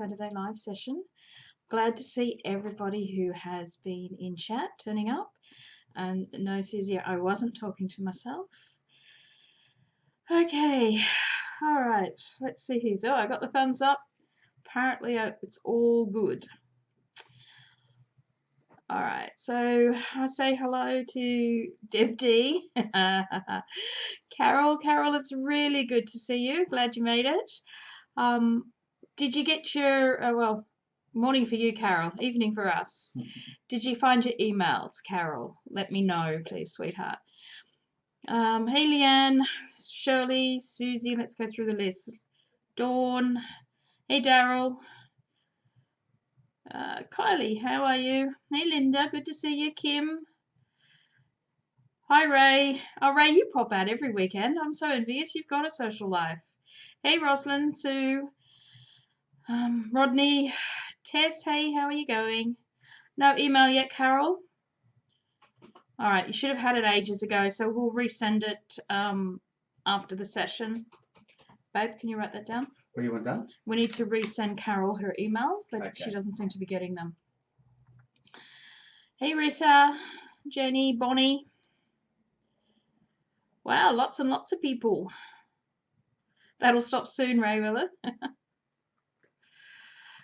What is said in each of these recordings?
Saturday live session. Glad to see everybody who has been in chat turning up. And no, Susie, I wasn't talking to myself. Okay, all right, let's see who's. Oh, I got the thumbs up. Apparently, it's all good. All right, so I say hello to Deb D. Carol, it's really good to see you. Glad you made it. Did you get your, well, morning for you, Carol, evening for us. Did you find your emails, Carol? Let me know, please, sweetheart. Hey, Leanne, Shirley, Susie, let's go through the list. Dawn, hey, Daryl. Kylie, how are you? Hey, Linda, good to see you. Kim. Hi, Ray. Oh, Ray, you pop out every weekend. I'm so envious. You've got a social life. Hey, Rosalind, Sue. Rodney, Tess, hey, how are you going? No email yet, Carol? All right, you should have had it ages ago, so we'll resend it after the session. Babe, can you write that down? What do you want done? We need to resend Carol her emails. Okay. She doesn't seem to be getting them. Hey, Rita, Jenny, Bonnie. Wow, lots and lots of people. That'll stop soon, Ray, will it?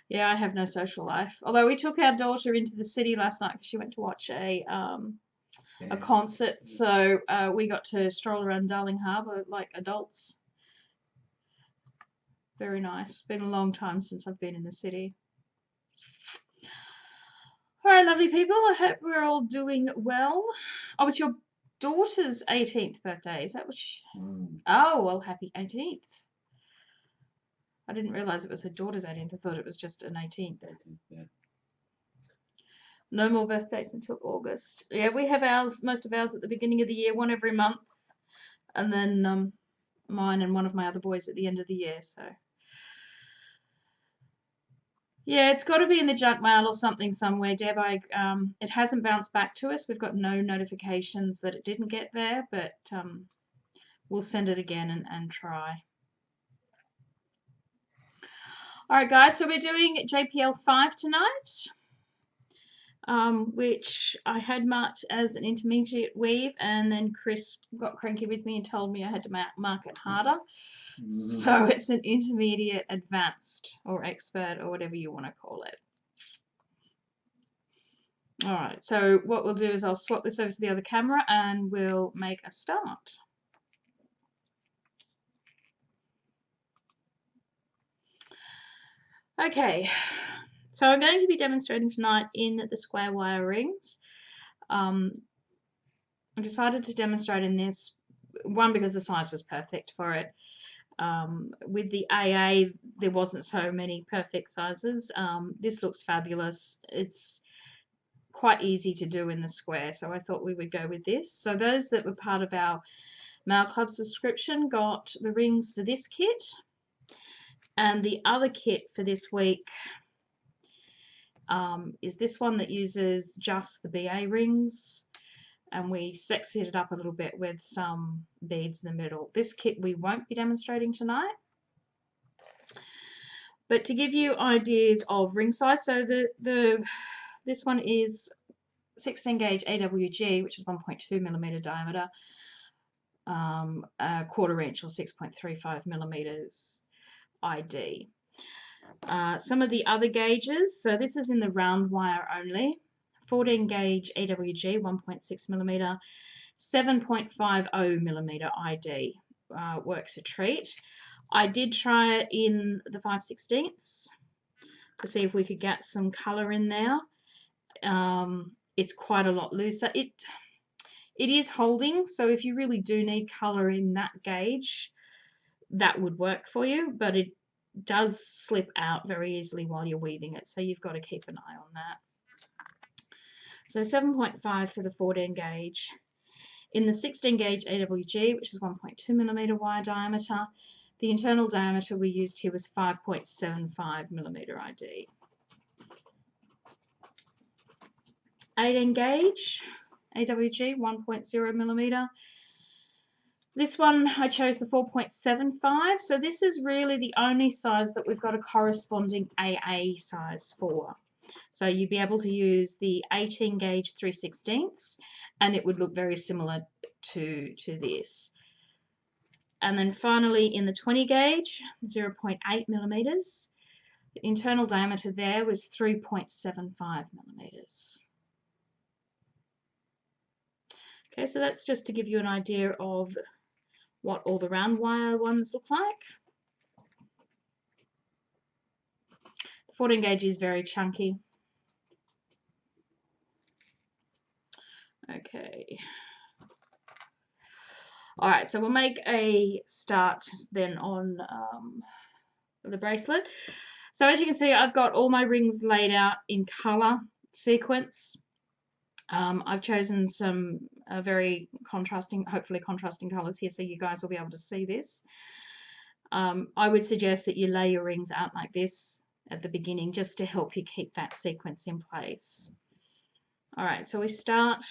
Yeah, I have no social life. Although we took our daughter into the city last night because she went to watch a concert, so we got to stroll around Darling Harbour like adults. Very nice. Been a long time since I've been in the city. All right, lovely people. I hope we're all doing well. Oh, it's your daughter's 18th birthday. Is that what she... Oh, well, happy 18th. I didn't realise it was her daughter's 18th. I thought it was just an 18th. Yeah. No more birthdays until August. Yeah, we have ours, most of ours at the beginning of the year, one every month. And then mine and one of my other boys at the end of the year, so... Yeah, it's got to be in the junk mail or something somewhere, Deb. It hasn't bounced back to us. We've got no notifications that it didn't get there, but we'll send it again and try. All right, guys, so we're doing JPL 5 tonight, which I had marked as an intermediate weave, and then Chris got cranky with me and told me I had to mark it harder. So it's an intermediate, advanced, or expert, or whatever you want to call it. All right, so what we'll do is I'll swap this over to the other camera and we'll make a start. Okay, so I'm going to be demonstrating tonight in the square wire rings. I decided to demonstrate in this, one, because the size was perfect for it. With the AA, there wasn't so many perfect sizes. This looks fabulous. It's quite easy to do in the square, so I thought we would go with this. So those that were part of our Mail Club subscription got the rings for this kit, and the other kit for this week is this one that uses just the BA rings, and we sexied it up a little bit with some beads in the middle. This kit we won't be demonstrating tonight, but to give you ideas of ring size, so this one is 16 gauge AWG, which is 1.2 millimeter diameter, a 1/4 inch or 6.35 millimeters ID. Some of the other gauges, so this is in the round wire only. 14 gauge AWG, 1.6 millimeter, 7.50 millimeter ID, works a treat. I did try it in the 5/16 to see if we could get some color in there. It's quite a lot looser. It is holding, so if you really do need color in that gauge, that would work for you, but it does slip out very easily while you're weaving it, so you've got to keep an eye on that. So 7.5 for the 14 gauge. In the 16 gauge AWG, which is 1.2 millimeter wire diameter, the internal diameter we used here was 5.75 millimeter ID. 18 gauge AWG, 1.0 millimeter. This one I chose the 4.75, so this is really the only size that we've got a corresponding AA size for. So you'd be able to use the 18 gauge 3/16 and it would look very similar to this. And then finally in the 20 gauge, 0.8 millimeters, the internal diameter there was 3.75 millimeters. Okay, so that's just to give you an idea of what all the round wire ones look like. The 14 gauge is very chunky. Okay. All right, so we'll make a start then on the bracelet. So as you can see, I've got all my rings laid out in color sequence. I've chosen some very contrasting, hopefully contrasting colors here so you guys will be able to see this. I would suggest that you lay your rings out like this at the beginning just to help you keep that sequence in place. All right, so we start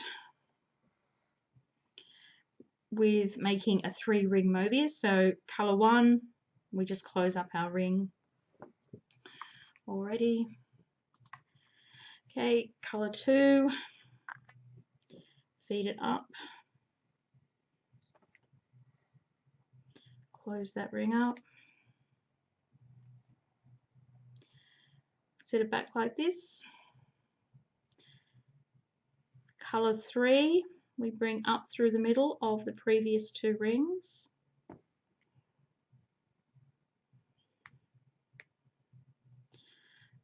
with making a 3-ring Mobius. So color 1, we just close up our ring already. Okay, color 2, feed it up, close that ring up, set it back like this. Color 3, we bring up through the middle of the previous 2 rings.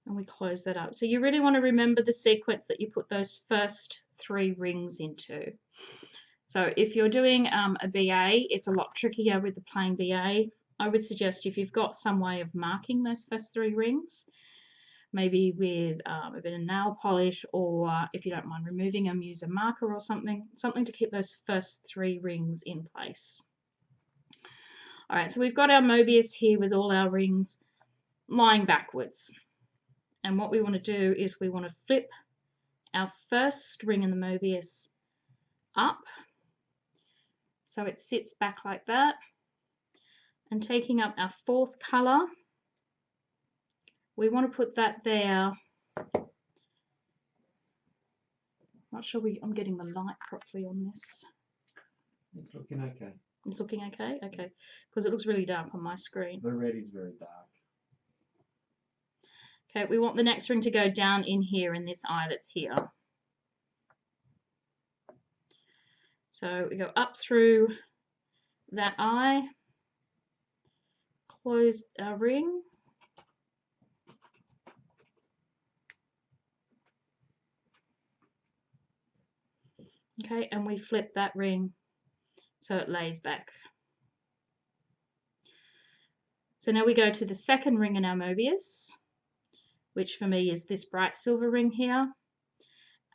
And we close that up. So you really want to remember the sequence that you put those first 3 rings into. So if you're doing a BA, it's a lot trickier with the plain BA. I would suggest if you've got some way of marking those first 3 rings, maybe with a bit of nail polish, or if you don't mind removing them, use a marker or something to keep those first 3 rings in place. All right, so we've got our Mobius here with all our rings lying backwards. And what we want to do is we want to flip our first ring in the Mobius up so it sits back like that. And taking up our 4th colour, we want to put that there. Not sure I'm getting the light properly on this. It's looking okay. It's looking okay? Okay. Because it looks really dark on my screen. The red is very dark. Okay, we want the next ring to go down in here in this eye that's here. So we go up through that eye, close our ring. Okay, and we flip that ring so it lays back. So now we go to the second ring in our Mobius, which for me is this bright silver ring here,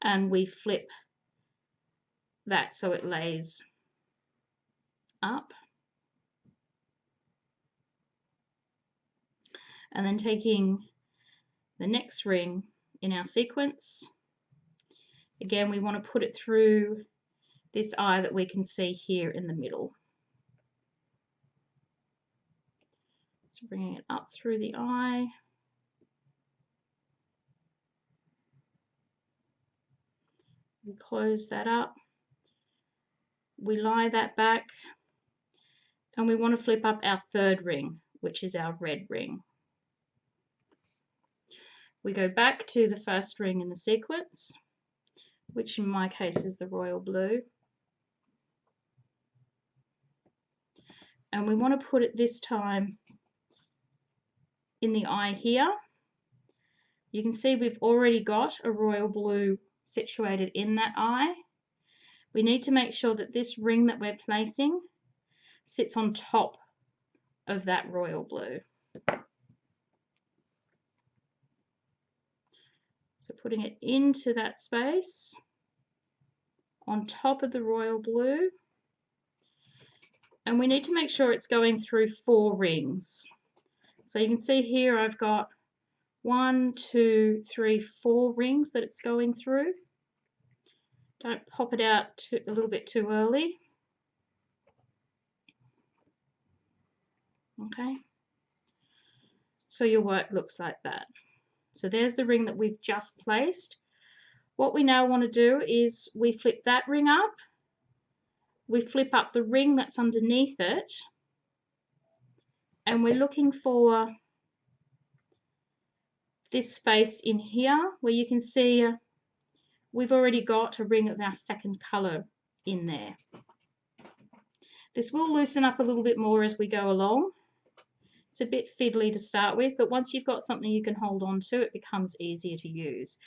and we flip that so it lays up. And then taking the next ring in our sequence, again we want to put it through this eye that we can see here in the middle. So bringing it up through the eye. We close that up. We lie that back. And we want to flip up our 3rd ring, which is our red ring. We go back to the first ring in the sequence, which in my case is the royal blue. And we want to put it this time in the eye here. You can see we've already got a royal blue situated in that eye. We need to make sure that this ring that we're placing sits on top of that royal blue. So putting it into that space on top of the royal blue. And we need to make sure it's going through 4 rings. So you can see here I've got 1, 2, 3, 4 rings that it's going through. Don't pop it out a little bit too early. Okay, so your work looks like that. So there's the ring that we've just placed. What we now want to do is we flip that ring up, we flip up the ring that's underneath it, and we're looking for this space in here where you can see we've already got a ring of our second colour in there. This will loosen up a little bit more as we go along. It's a bit fiddly to start with, but once you've got something you can hold on to, it becomes easier to use.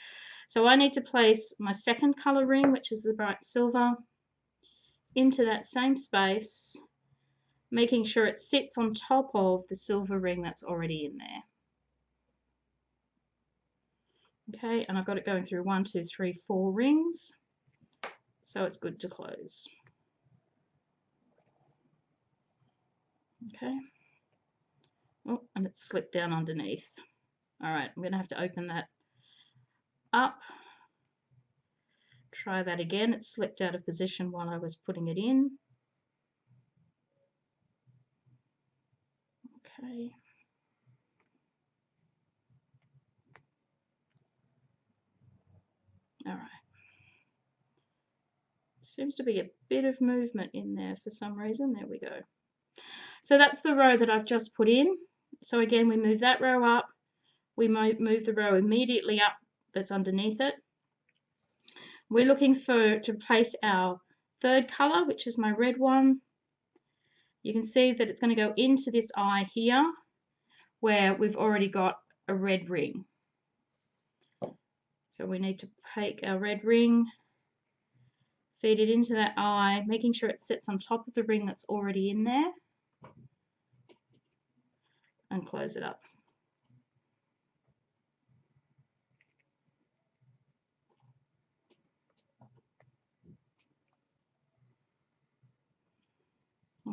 So I need to place my second colour ring, which is the bright silver, into that same space, making sure it sits on top of the silver ring that's already in there. Okay, and I've got it going through 1, 2, 3, 4 rings, so it's good to close. Okay. Oh, and it's slipped down underneath. All right, I'm going to have to open that up. Try that again. It slipped out of position while I was putting it in. Okay. All right. Seems to be a bit of movement in there for some reason. There we go. So that's the row that I've just put in. So again, we move that row up. We move the row immediately up that's underneath it. We're looking to place our third colour, which is my red one. You can see that it's going to go into this eye here where we've already got a red ring. So we need to take our red ring, feed it into that eye, making sure it sits on top of the ring that's already in there, and close it up.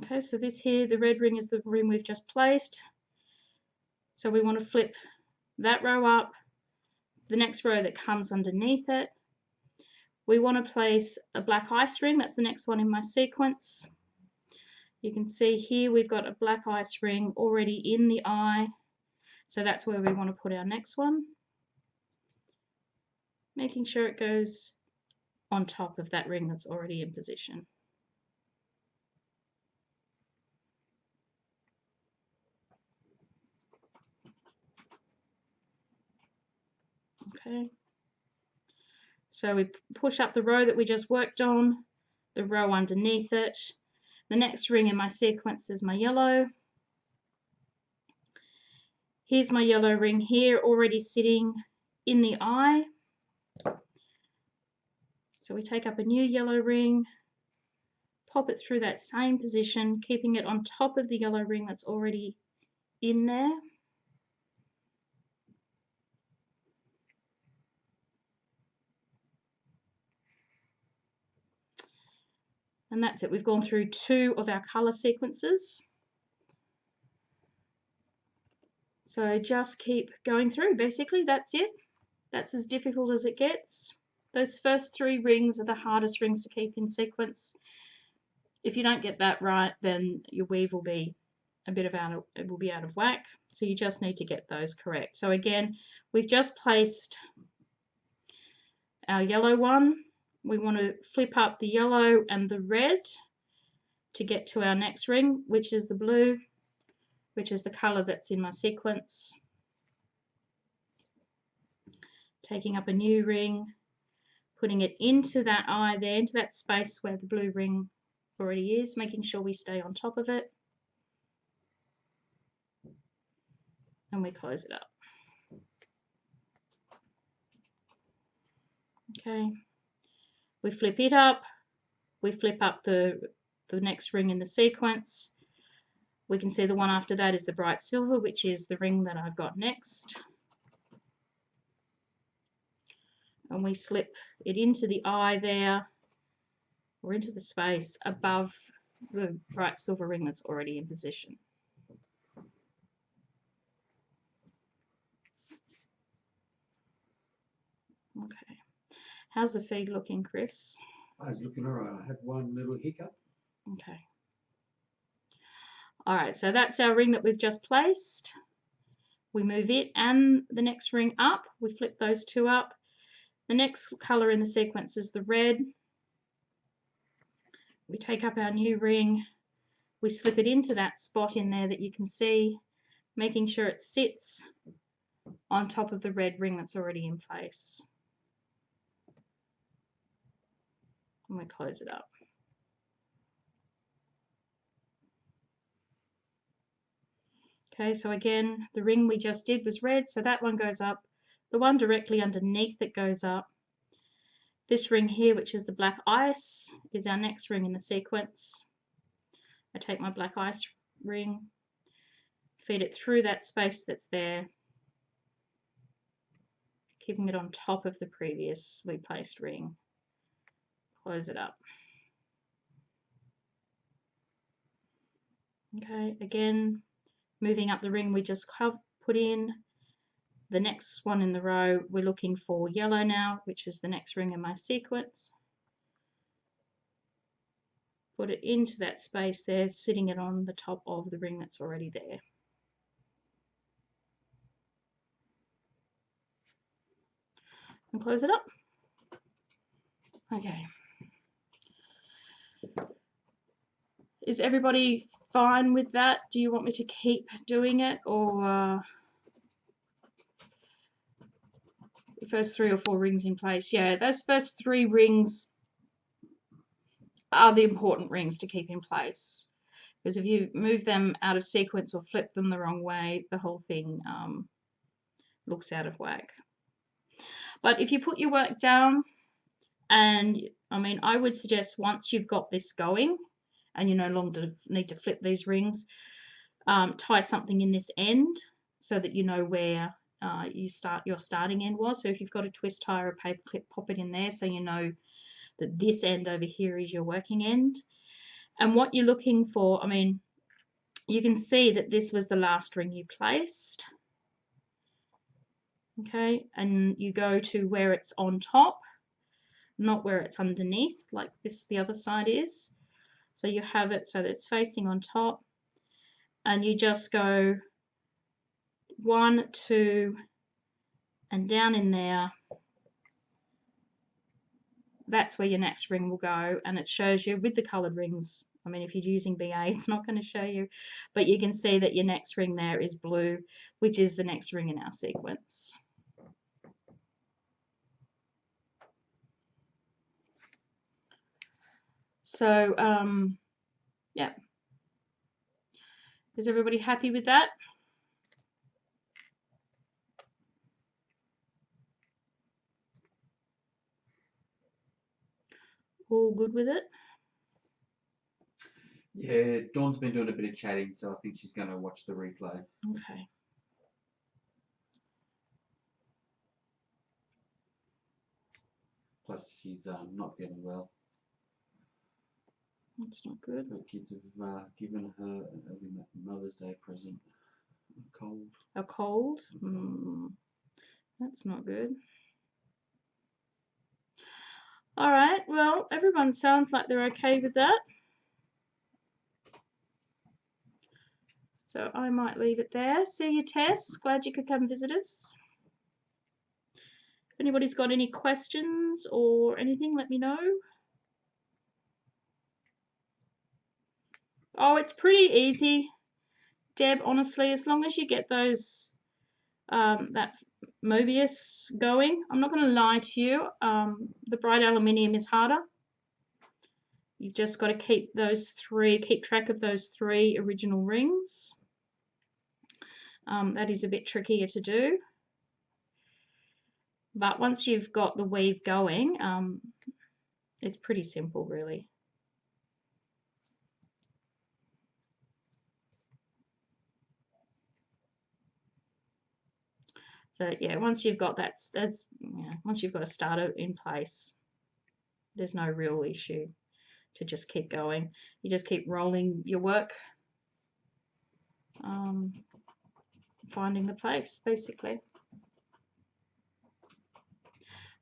Okay, so this here, the red ring is the ring we've just placed. So we want to flip that row up, the next row that comes underneath it. We want to place a black ice ring, that's the next one in my sequence. You can see here we've got a black ice ring already in the eye, so that's where we want to put our next one. Making sure it goes on top of that ring that's already in position. Okay, so we push up the row that we just worked on, the row underneath it. The next ring in my sequence is my yellow. Here's my yellow ring here already sitting in the eye. So we take up a new yellow ring, pop it through that same position, keeping it on top of the yellow ring that's already in there. And that's it. We've gone through 2 of our colour sequences. So just keep going through. Basically, that's it. That's as difficult as it gets. Those first 3 rings are the hardest rings to keep in sequence. If you don't get that right, then your weave will be out of whack. So you just need to get those correct. So again, we've just placed our yellow one. We want to flip up the yellow and the red to get to our next ring, which is the blue, which is the color that's in my sequence. Taking up a new ring, putting it into that eye there, into that space where the blue ring already is, making sure we stay on top of it. And we close it up. Okay, we flip it up, we flip up the next ring in the sequence. We can see the one after that is the bright silver, which is the ring that I've got next. And we slip it into the eye there, or into the space above the bright silver ring that's already in position. Okay, how's the feed looking, Chris? It's looking all right. I had one little hiccup. Okay. All right, so that's our ring that we've just placed. We move it and the next ring up. We flip those two up. The next color in the sequence is the red. We take up our new ring. We slip it into that spot in there that you can see, making sure it sits on top of the red ring that's already in place. And we close it up. Okay, so again, the ring we just did was red, so that one goes up. The one directly underneath it goes up. This ring here, which is the black ice, is our next ring in the sequence. I take my black ice ring, feed it through that space that's there, keeping it on top of the previously placed ring. Close it up. Okay, again, moving up the ring we just put in. The next one in the row, we're looking for yellow now, which is the next ring in my sequence. Put it into that space there, sitting it on the top of the ring that's already there. And close it up. Okay. Is everybody fine with that? Do you want me to keep doing it, or the first 3 or 4 rings in place? Yeah, those first 3 rings are the important rings to keep in place, because if you move them out of sequence or flip them the wrong way, the whole thing looks out of whack. But if you put your work down, and I mean, I would suggest once you've got this going and you no longer need to flip these rings, tie something in this end so that you know where your starting end was. So if you've got a twist tie or a paper clip, pop it in there so you know that this end over here is your working end. And what you're looking for, I mean, you can see that this was the last ring you placed. Okay, and you go to where it's on top, not where it's underneath, like this the other side is. So you have it so that it's facing on top, and you just go 1, 2, and down in there. That's where your next ring will go, and it shows you with the coloured rings. I mean, if you're using BA, it's not going to show you, but you can see that your next ring there is blue, which is the next ring in our sequence. So, yeah. Is everybody happy with that? All good with it? Yeah, Dawn's been doing a bit of chatting, so I think she's going to watch the replay. Okay. Plus, she's not feeling well. That's not good. Her kids have given her a Mother's Day present. A cold. A cold? That's not good. All right, well, everyone sounds like they're okay with that. So I might leave it there. See you, Tess. Glad you could come visit us. If anybody's got any questions or anything, let me know. Oh, it's pretty easy, Deb, honestly, as long as you get those, that Mobius going. I'm not going to lie to you. The bright aluminium is harder. You've just got to keep track of those 3 original rings. That is a bit trickier to do. But once you've got the weave going, it's pretty simple, really. So yeah, once you've got that, once you've got a starter in place, there's no real issue to just keep going. You just keep rolling your work, finding the place, basically.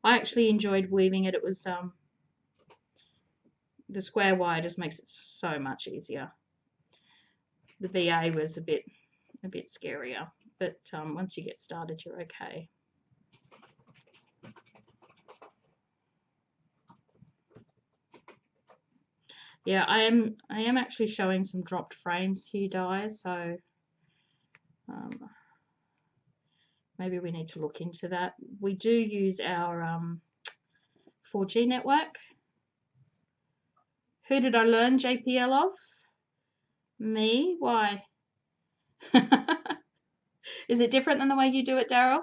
I actually enjoyed weaving it. It was the square wire just makes it so much easier. The VA was a bit scarier, but once you get started, you're okay. Yeah, I am actually showing some dropped frames here, Dies, so maybe we need to look into that. We do use our 4G network. Who did I learn JPL off? Me? Why? Is it different than the way you do it, Daryl?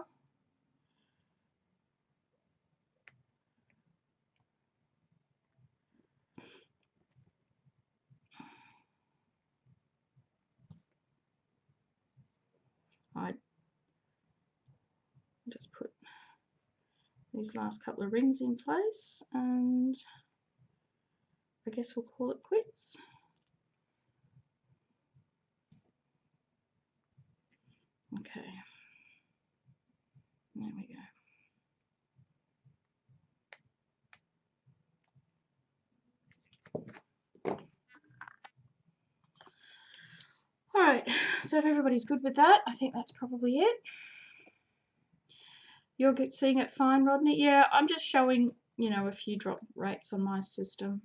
I just put these last couple of rings in place, and I guess we'll call it quits. Okay, there we go. All right, so if everybody's good with that, I think that's probably it. You're seeing it fine, Rodney? Yeah, I'm just showing, you know, a few drop rates on my system.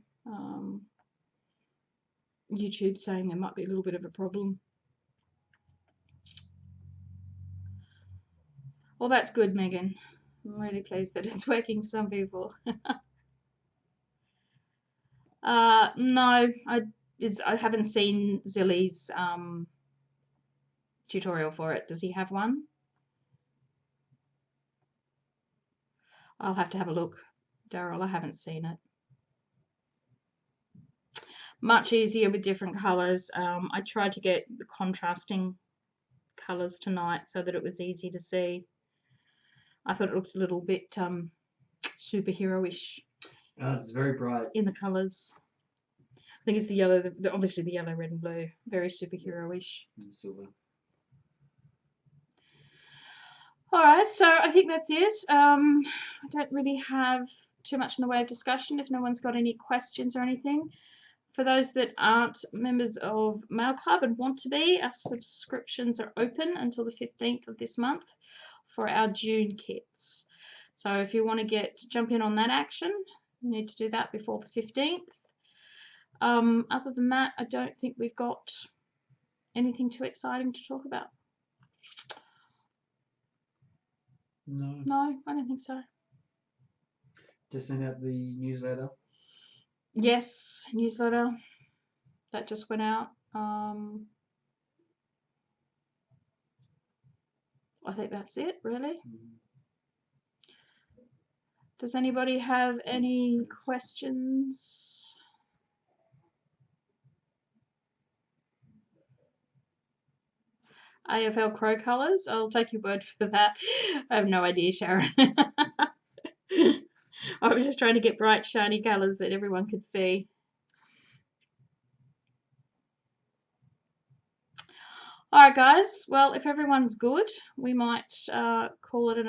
YouTube saying there might be a little bit of a problem. Well, that's good, Megan. I'm really pleased that it's working for some people. No, I haven't seen Zilly's tutorial for it. Does he have one? I'll have to have a look, Daryl. I haven't seen it. Much easier with different colours. I tried to get the contrasting colours tonight so that it was easy to see. I thought it looked a little bit superhero-ish. It's very bright. In the colours. I think it's the yellow, obviously the yellow, red and blue. Very superhero-ish. And silver. Alright, so I think that's it. I don't really have too much in the way of discussion if no one's got any questions or anything. For those that aren't members of Maille Club and want to be, our subscriptions are open until the 15th of this month for our June kits. So if you want to jump in on that action, you need to do that before the 15th. Other than that, I don't think we've got anything too exciting to talk about. No, I don't think so. Just send out the newsletter. Yes, newsletter. That just went out. I think that's it, really. Does anybody have any questions? AFL Crow colours? I'll take your word for that. I have no idea, Sharon. I was just trying to get bright, shiny colours that everyone could see. Alright guys, well if everyone's good, we might call it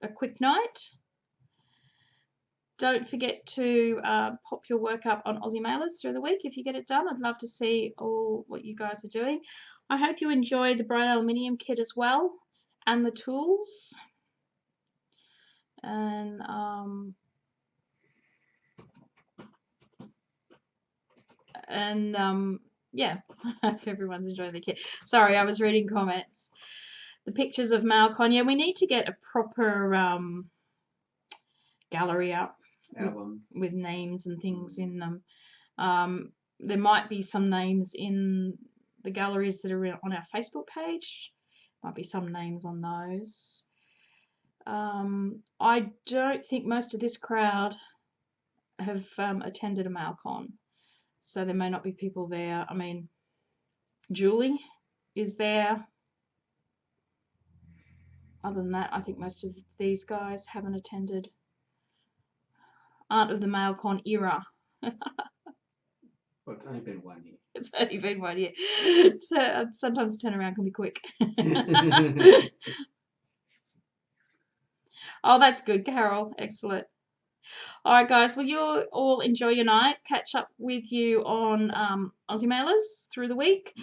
a quick night. Don't forget to pop your work up on Aussie Mailers through the week if you get it done. I'd love to see all what you guys are doing. I hope you enjoy the bright aluminium kit as well, and the tools. And yeah, I hope everyone's enjoying the kit. Sorry, I was reading comments. The pictures of Malcon. Yeah, we need to get a proper gallery up with names and things in them. There might be some names in the galleries that are on our Facebook page. Might be some names on those. I don't think most of this crowd have attended a Malcon, so there may not be people there. I mean, Julie is there. Other than that, I think most of these guys haven't attended. Aren't of the Malcon era. Well, it's only been 1 year. It's only been 1 year. So sometimes turnaround can be quick. Oh, that's good, Carol. Excellent. All right, guys. Well, you all enjoy your night. Catch up with you on Aussie Mailers through the week.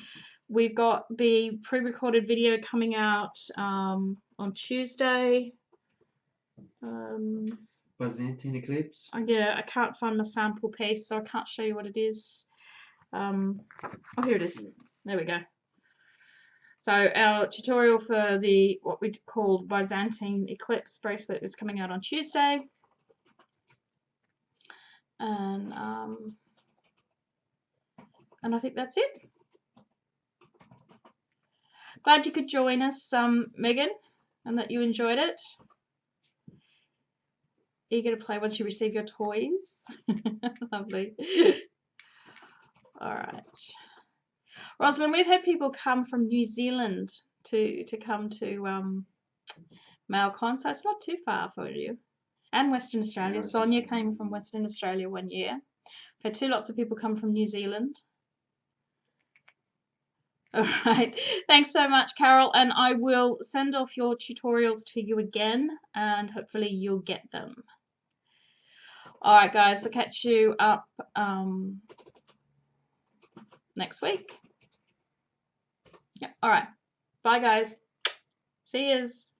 We've got the pre-recorded video coming out on Tuesday. Byzantine eclipse. Yeah, I can't find my sample piece, so I can't show you what it is. Oh, here it is. There we go. So our tutorial for the what we called Byzantine eclipse bracelet is coming out on Tuesday. And I think that's it. Glad you could join us, Megan, and that you enjoyed it. Eager to play once you receive your toys. Lovely. All right. Rosalind, we've had people come from New Zealand to come to MailCon, so it's not too far for you. And Western Australia. Sonia came from Western Australia one year. We've had lots of people come from New Zealand. All right. Thanks so much, Carol. And I will send off your tutorials to you again, and hopefully you'll get them. All right, guys. I'll catch you up next week. Yep. All right. Bye, guys. See yous.